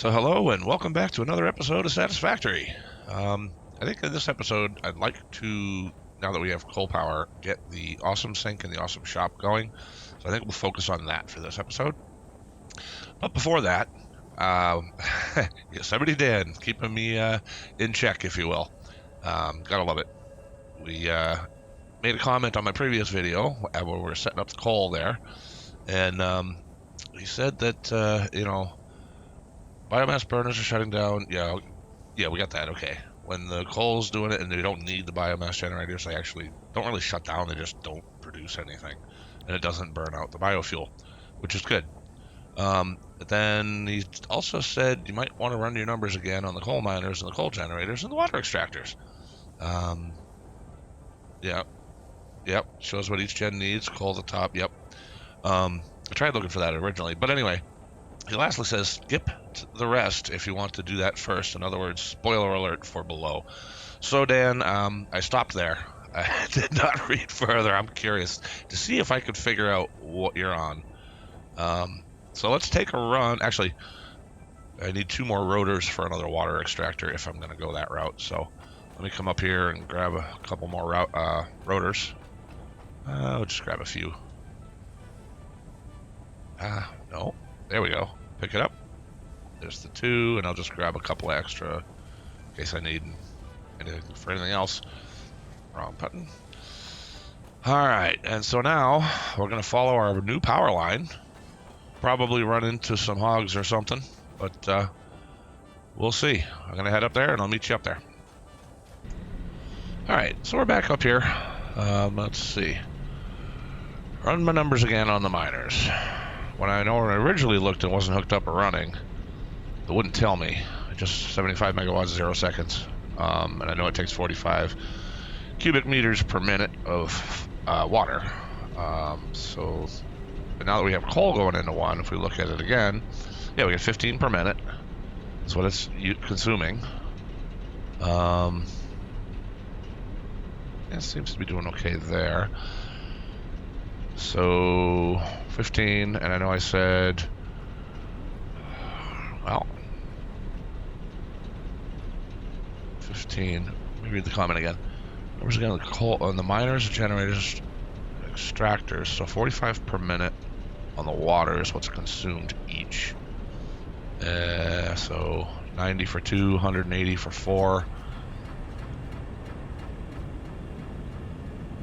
So hello and welcome back to another episode of Satisfactory. I think in this episode I'd like to, now that we have coal power, get the awesome sink and the awesome shop going. So I think we'll focus on that for this episode. But before that, Yosemite Dan, keeping me in check, if you will. Gotta love it. We made a comment on my previous video where we were setting up the coal there, and he said that, biomass burners are shutting down. Yeah, we got that. Okay. When the coal's doing it and they don't need the biomass generators, they actually don't really shut down. They just don't produce anything. And it doesn't burn out the biofuel, which is good. But then he also said you might want to run your numbers again on the coal miners and the coal generators and the water extractors. Yep. Shows what each gen needs. Coal at the top. Yep. I tried looking for that originally. But anyway, he lastly says skip the rest if you want to do that first. In other words, spoiler alert for below. So Dan, I stopped there. I did not read further. I'm curious to see if I could figure out what you're on. So let's take a run. Actually, I need 2 more rotors for another water extractor if I'm going to go that route. So let me come up here and grab a couple more rotors. I'll just grab a few. No. There we go. Pick it up. There's the 2, and I'll just grab a couple extra in case I need anything for anything else. Wrong button. Alright, and so now we're going to follow our new power line. Probably run into some hogs or something, but we'll see. I'm going to head up there, and I'll meet you up there. Alright, so we're back up here. Let's see. Run my numbers again on the miners. When I originally looked and wasn't hooked up or running, it wouldn't tell me. Just 75 megawatts, 0 seconds. And I know it takes 45 cubic meters per minute of water. But now that we have coal going into one, if we look at it again, yeah, we get 15 per minute. That's what it's consuming. It seems to be doing okay there. So 15, and I know I said, well, 15. Let me read the comment again. Numbers again, the coal on the miners, generators, extractors. So 45 per minute on the water is what's consumed each. So 90 for 2, 180 for 4.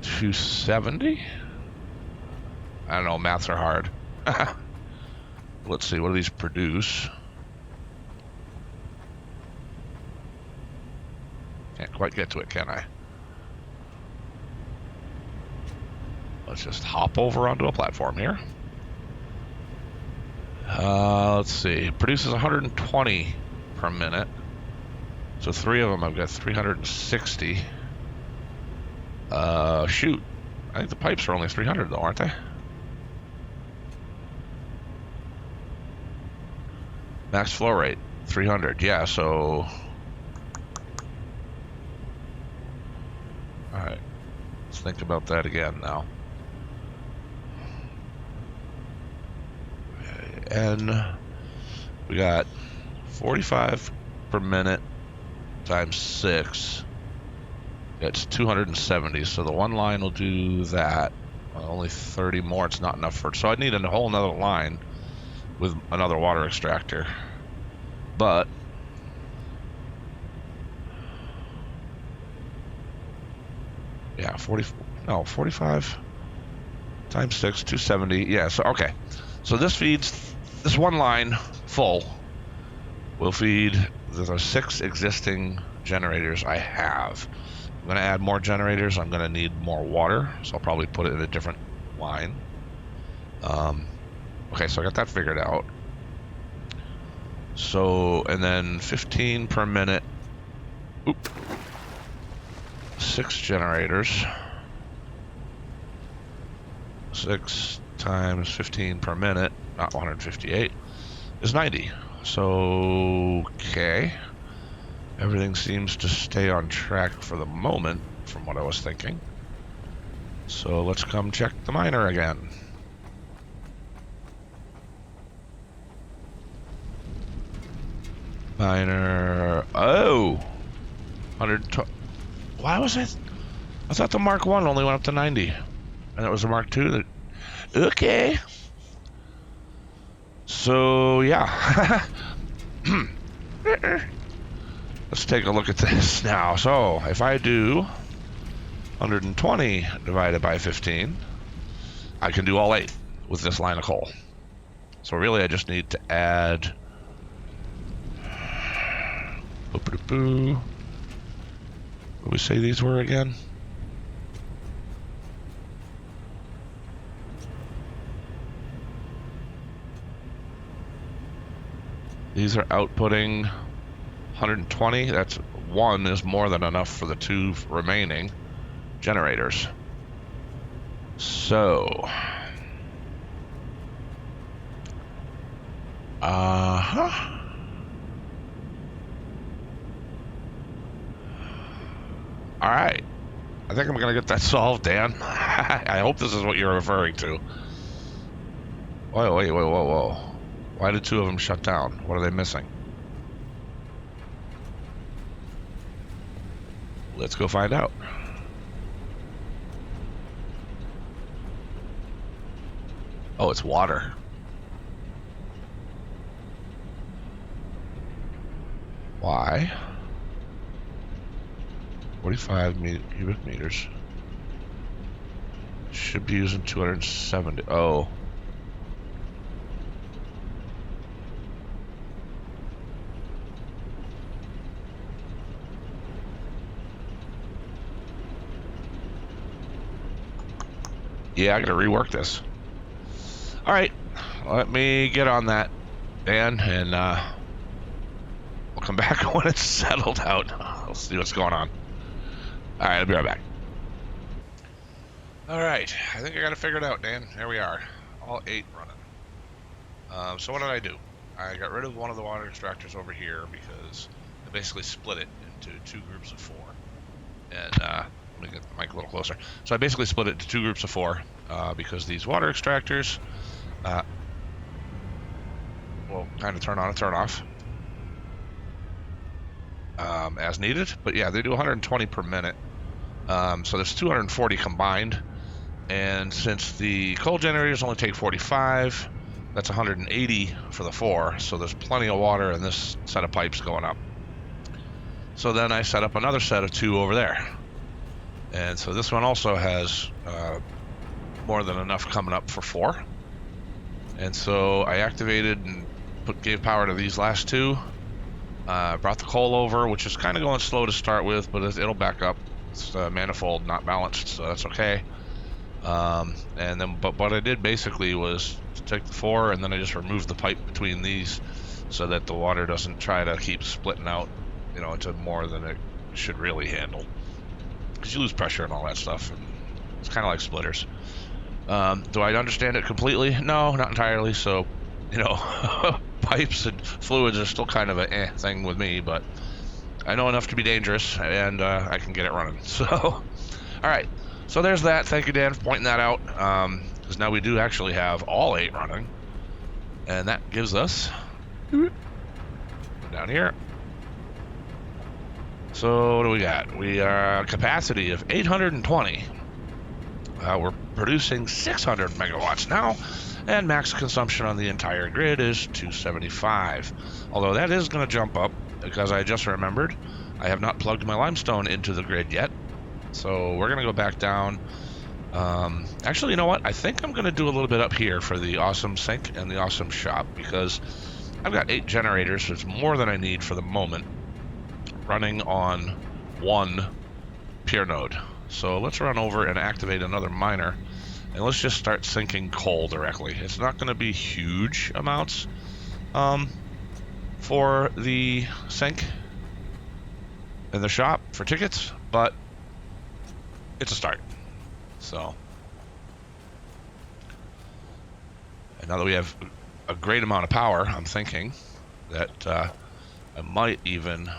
270? I don't know, maths are hard. Let's see, what do these produce? Can't quite get to it, can I? Let's just hop over onto a platform here. Let's see, it produces 120 per minute. So 3 of them, I've got 360. Shoot. I think the pipes are only 300 though, aren't they? Max flow rate, 300. Yeah, so... Alright. Let's think about that again now. And we got 45 per minute times 6. It's 270, so the one line will do that. Only 30 more, it's not enough for it. So I need a whole nother line with another water extractor. But yeah, 45 times 6, 270. Yeah, so okay. So this feeds this one line full will feed the 6 existing generators I have. I'm going to add more generators. I'm going to need more water, so I'll probably put it in a different line. Okay, so I got that figured out. So, and then 15 per minute. Oop. 6 generators. 6 times 15 per minute, not 158, is 90. So, okay. Everything seems to stay on track for the moment, from what I was thinking. So let's come check the miner again. Miner. Oh, 120. Why was it? I thought the Mark 1 only went up to 90. And it was the Mark 2 that... Okay. So, yeah. Let's take a look at this now. So, if I do 120 divided by 15, I can do all 8 with this line of coal. So really I just need to add... What did we say these were again? These are outputting 120. That's 1 is more than enough for the 2 remaining generators. So... Alright. I think I'm gonna get that solved, Dan. I hope this is what you're referring to. Whoa. Why did 2 of them shut down? What are they missing? Let's go find out. Oh, it's water. Why? 45 cubic meters. Should be using 270. Oh. Yeah, I gotta rework this. Alright, let me get on that, Dan, and we'll come back when it's settled out. We'll see what's going on. Alright, I'll be right back. Alright, I think I got it figured out, Dan. There we are. All 8 running. So what did I do? I got rid of one of the water extractors over here because I basically split it into 2 groups of 4. And let me get the mic a little closer. So I basically split it into 2 groups of 4 because these water extractors will kind of turn on and turn off as needed. But yeah, they do 120 per minute. So there's 240 combined. And since the coal generators only take 45, that's 180 for the 4. So there's plenty of water in this set of pipes going up. So then I set up another set of 2 over there. And so this one also has more than enough coming up for 4. And so I activated and gave power to these last 2. Brought the coal over, which is kind of going slow to start with, but it'll back up. It's manifold not balanced, so that's okay. And then, but what I did basically was to take the 4, and then I just removed the pipe between these, so that the water doesn't try to keep splitting out, you know, into more than it should really handle. Because you lose pressure and all that stuff. And it's kind of like splitters. Do I understand it completely? No, not entirely. So, you know, pipes and fluids are still kind of a thing with me, but I know enough to be dangerous, and I can get it running. So, all right. So there's that. Thank you, Dan, for pointing that out. Because now we do actually have all 8 running, and that gives us down here. So what do we got? We are a capacity of 820. We're producing 600 megawatts now, and max consumption on the entire grid is 275. Although that is going to jump up because I just remembered I have not plugged my limestone into the grid yet. So we're going to go back down. Actually, you know what? I think I'm going to do a little bit up here for the awesome sink and the awesome shop because I've got 8 generators, so it's more than I need for the moment, running on 1 pier node. So let's run over and activate another miner, and let's just start sinking coal directly. It's not going to be huge amounts for the sink and the shop for tickets, but it's a start. So, and now that we have a great amount of power, I'm thinking that I might even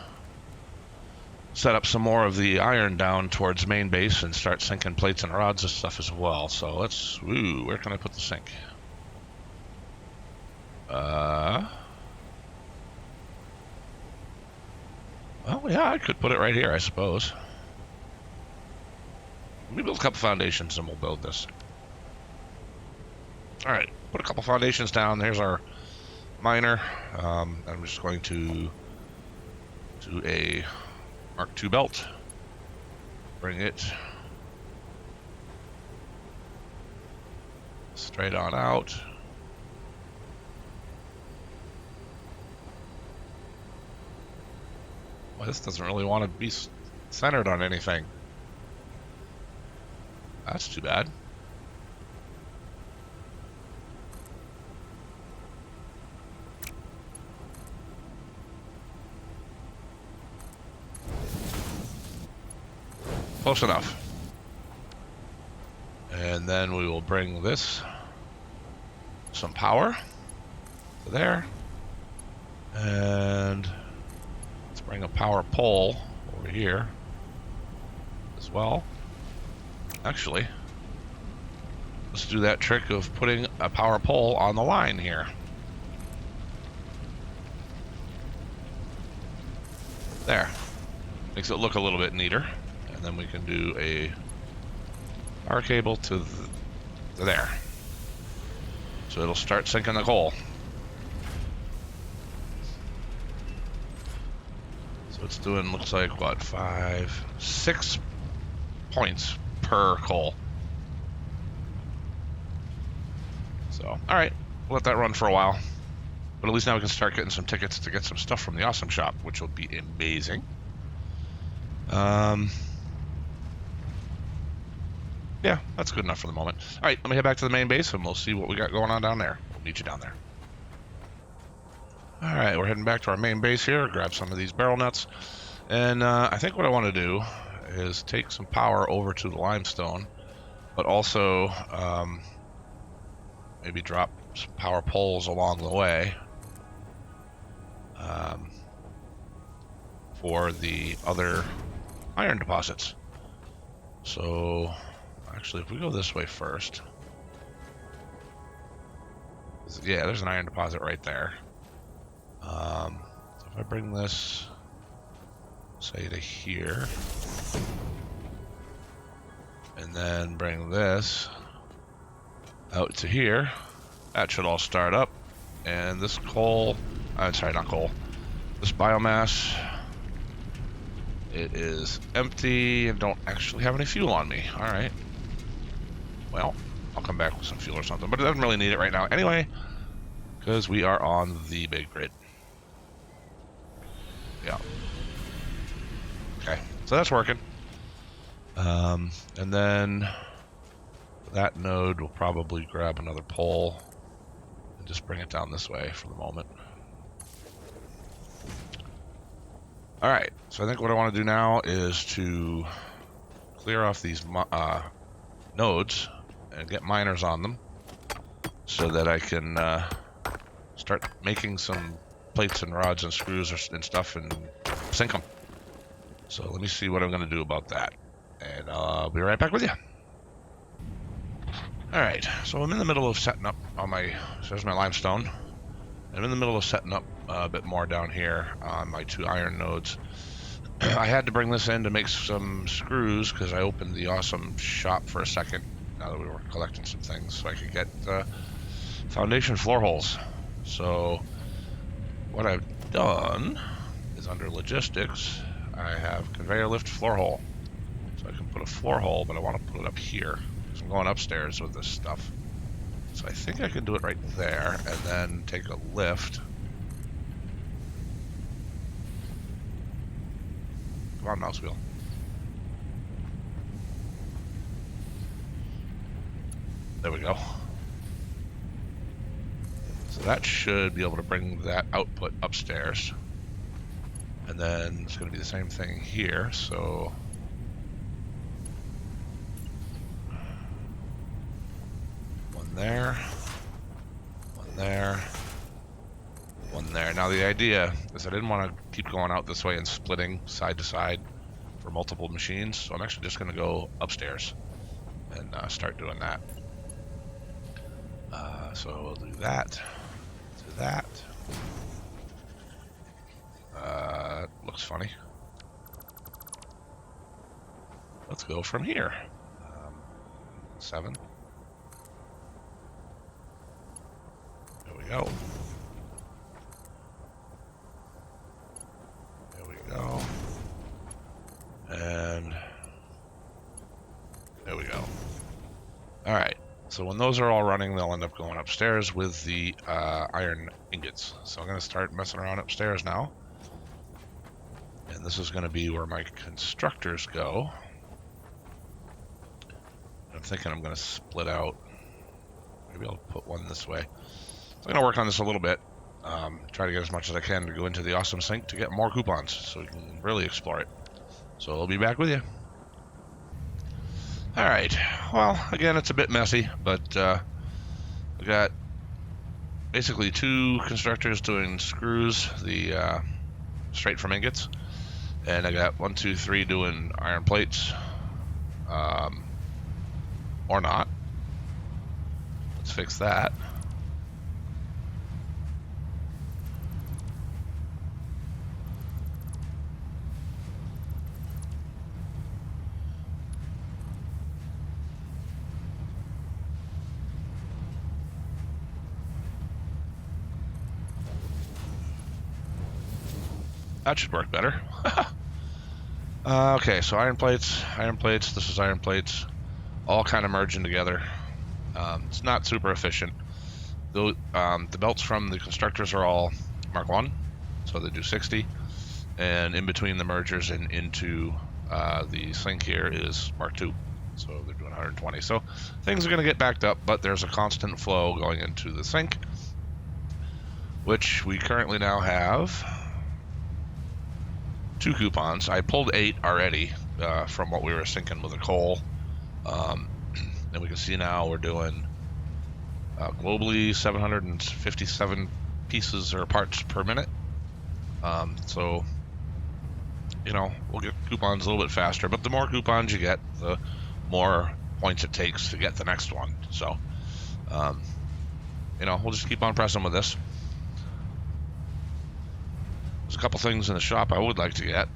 set up some more of the iron down towards main base and start sinking plates and rods and stuff as well. So let's, where can I put the sink? Oh, yeah, I could put it right here, I suppose. Let me build a couple foundations and we'll build this. All right, put a couple foundations down. There's our miner. I'm just going to do a Mark II belt. Bring it straight on out. Well, this doesn't really want to be centered on anything. That's too bad. Close enough. And then we will bring this some power to there. And let's bring a power pole over here as well. Actually, let's do that trick of putting a power pole on the line here. There. Makes it look a little bit neater. And then we can do a power cable to there. So it'll start sinking the coal. So it's doing, looks like, what, 6 points per coal. So, all right, we'll let that run for a while. But at least now we can start getting some tickets to get some stuff from the awesome shop, which will be amazing. Yeah, that's good enough for the moment. All right, let me head back to the main base and we'll see what we got going on down there. We'll meet you down there. All right, we're heading back to our main base here, grab some of these barrel nuts. And I think what I want to do is take some power over to the limestone, but also maybe drop some power poles along the way for the other iron deposits. So actually, if we go this way first, yeah, there's an iron deposit right there. So if I bring this, say, to here, and then bring this out to here, that should all start up. And this coal, I'm sorry, not coal, this biomass, it is empty and don't actually have any fuel on me. All right. Well, I'll come back with some fuel or something, but it doesn't really need it right now anyway, because we are on the big grid. Yeah. Okay, so that's working. And then that node will probably grab another pole and just bring it down this way for the moment. All right, so I think what I want to do now is to clear off these nodes and get miners on them so that I can start making some plates and rods and screws and stuff and sink them. So let me see what I'm going to do about that, and I'll be right back with you. All right, so I'm in the middle of setting up on my, so there's my limestone. I'm in the middle of setting up a bit more down here on my 2 iron nodes. I had to bring this in to make some screws because I opened the awesome shop for a second now that we were collecting some things so I could get foundation floor holes. So what I've done is under logistics, I have conveyor lift floor hole. So I can put a floor hole, but I want to put it up here because I'm going upstairs with this stuff. So I think I can do it right there and then take a lift. Come on, mouse wheel. There we go. So that should be able to bring that output upstairs. And then it's going to be the same thing here, so one there, one there, one there. Now the idea is I didn't want to keep going out this way and splitting side to side for multiple machines, so I'm actually just going to go upstairs and start doing that. So we'll do that, do that. Looks funny. let's go from here. 7. There we go. There we go. And there we go. All right. So when those are all running, they'll end up going upstairs with the iron ingots. So I'm going to start messing around upstairs now. And this is going to be where my constructors go. I'm thinking I'm going to split out. Maybe I'll put one this way. So I'm going to work on this a little bit. Try to get as much as I can to go into the awesome sink to get more coupons so we can really explore it. So I'll be back with you. Alright, well, again, it's a bit messy, but we got basically 2 constructors doing screws, the straight from ingots, and I got 1, 2, 3 doing iron plates, or not. Let's fix that. That should work better. Okay, so iron plates, this is iron plates, all kind of merging together. It's not super efficient. The belts from the constructors are all Mark 1, so they do 60, and in between the mergers and into the sink here is Mark 2, so they're doing 120. So things are going to get backed up, but there's a constant flow going into the sink, which we currently now have 2 coupons. I pulled 8 already from what we were sinking with the coal. And we can see now we're doing globally 757 pieces or parts per minute. So, you know, we'll get coupons a little bit faster, but the more coupons you get, the more points it takes to get the next one. So, you know, we'll just keep on pressing with this. There's a couple things in the shop I would like to get.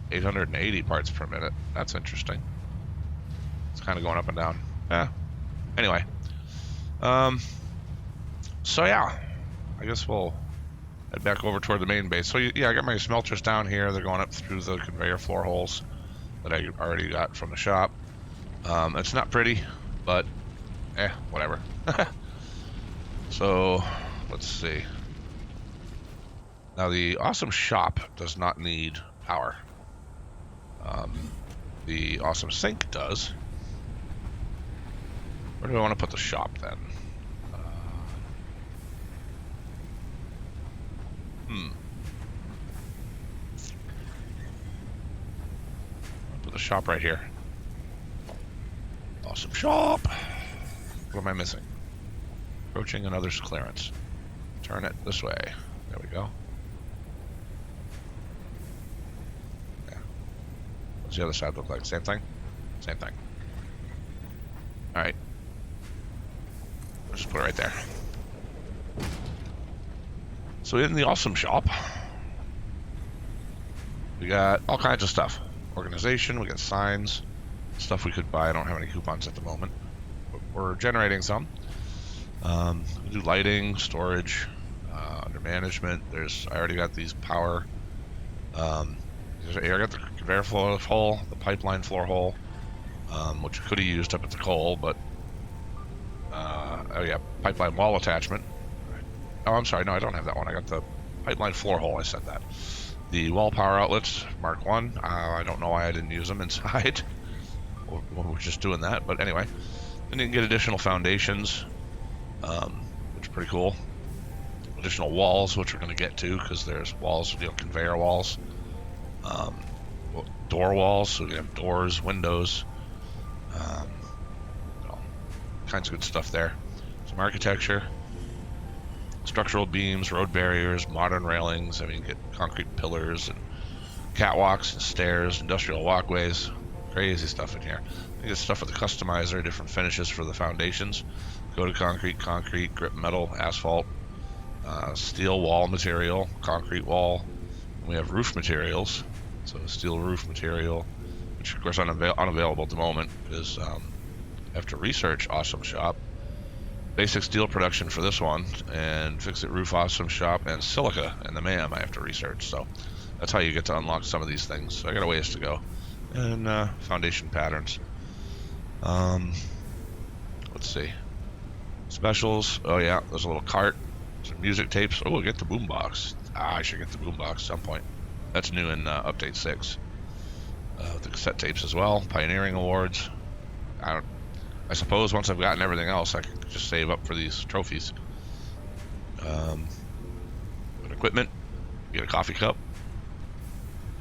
880 parts per minute. That's interesting. It's kind of going up and down. Yeah. Anyway. So yeah. I guess we'll head back over toward the main base. So yeah, I got my smelters down here. They're going up through the conveyor floor holes that I already got from the shop. It's not pretty, but whatever. So let's see. Now the awesome shop does not need power. The awesome sink does. Where do I want to put the shop then? I'll put the shop right here. Awesome shop. What am I missing? Approaching another's clearance. Turn it this way. There we go. What's the other side look like? Same thing? Same thing. Alright. I'll just put it right there. So in the awesome shop, we got all kinds of stuff. Organization, we got signs, stuff we could buy. I don't have any coupons at the moment, but we're generating some. We do lighting, storage, under management. I already got these power. I got the conveyor floor hole, the pipeline floor hole, which I could have used up at the coal, but oh yeah, pipeline wall attachment. Oh, I'm sorry, no, I don't have that one. I got the pipeline floor hole. I said that. The wall power outlets, Mark 1. I don't know why I didn't use them inside. We're just doing that, but anyway. And you can get additional foundations, which are pretty cool. Additional walls, which we're going to get to, because there's walls, conveyor walls. Door walls, so we have doors, windows, all kinds of good stuff there. Some architecture, structural beams, road barriers, modern railings. I mean, get concrete pillars and catwalks and stairs, industrial walkways, crazy stuff in here. You get stuff with the customizer, different finishes for the foundations. Go to concrete, grip metal, asphalt, steel wall material, concrete wall. We have roof materials. So steel roof material, which of course unavailable at the moment because after research, awesome shop. Basic steel production for this one, and fix it roof, awesome shop, and silica and the MAM I have to research. So that's how you get to unlock some of these things. So I got a ways to go. And foundation patterns. Let's see. Specials. Oh yeah, there's a little cart. Some music tapes. Oh, get the boombox. I should get the boombox at some point. That's new in update 6. The cassette tapes as well. Pioneering awards. I suppose once I've gotten everything else, I can just save up for these trophies. Equipment. Get a coffee cup.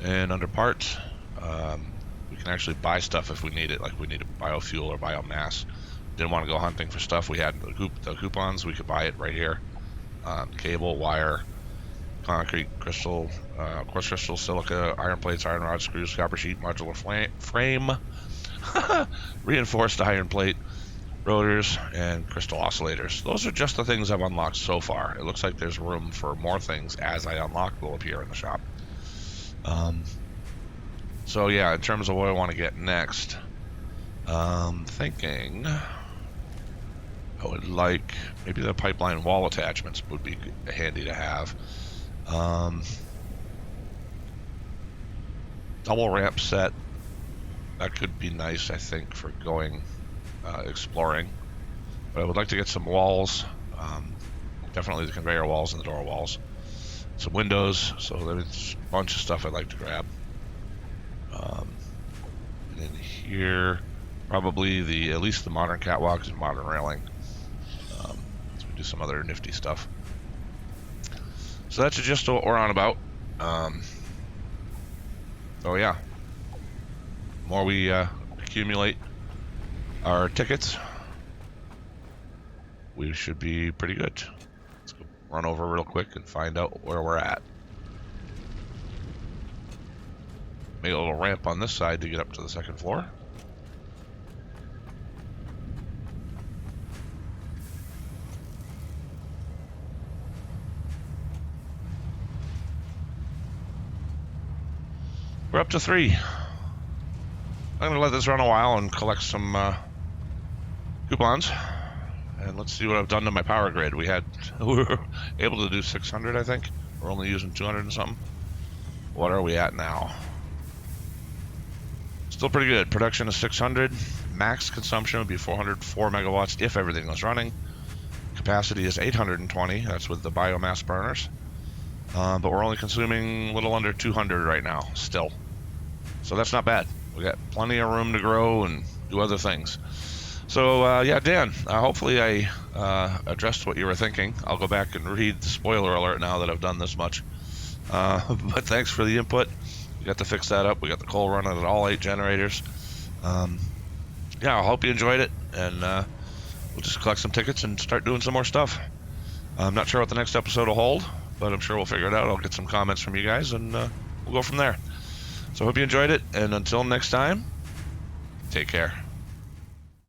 And under parts, we can actually buy stuff if we need it, like we need a biofuel or biomass. Didn't want to go hunting for stuff. We had the coupons. We could buy it right here. Cable, wire, concrete, crystal, quartz crystal, silica, iron plates, iron rods, screws, copper sheet, modular frame, reinforced iron plate, rotors, and crystal oscillators. Those are just the things I've unlocked so far. It looks like there's room for more things as I unlock will appear in the shop. So yeah, in terms of what I want to get next, thinking I would like maybe the pipeline wall attachments would be handy to have. Double ramp set, that could be nice, I think, for going exploring. But I would like to get some walls, definitely the conveyor walls and the door walls. Some windows, so there's a bunch of stuff I'd like to grab. And then here, probably at least the modern catwalks and modern railing. So we do some other nifty stuff. So that's just what we're on about. Oh yeah, the more we accumulate our tickets, we should be pretty good. Let's go run over real quick and find out where we're at. Make a little ramp on this side to get up to the second floor. We're up to 3. I'm going to let this run a while and collect some coupons. And let's see what I've done to my power grid. We were able to do 600, I think. We're only using 200 and something. What are we at now? Still pretty good. Production is 600. Max consumption would be 404 megawatts if everything was running. Capacity is 820. That's with the biomass burners. But we're only consuming a little under 200 right now, still. So that's not bad. We got plenty of room to grow and do other things. So, yeah, Dan, hopefully I addressed what you were thinking. I'll go back and read the spoiler alert now that I've done this much. But thanks for the input. We got to fix that up. We got the coal running at all 8 generators. Yeah, I hope you enjoyed it. And we'll just collect some tickets and start doing some more stuff. I'm not sure what the next episode will hold, but I'm sure we'll figure it out. I'll get some comments from you guys, and we'll go from there. So I hope you enjoyed it, and until next time, take care.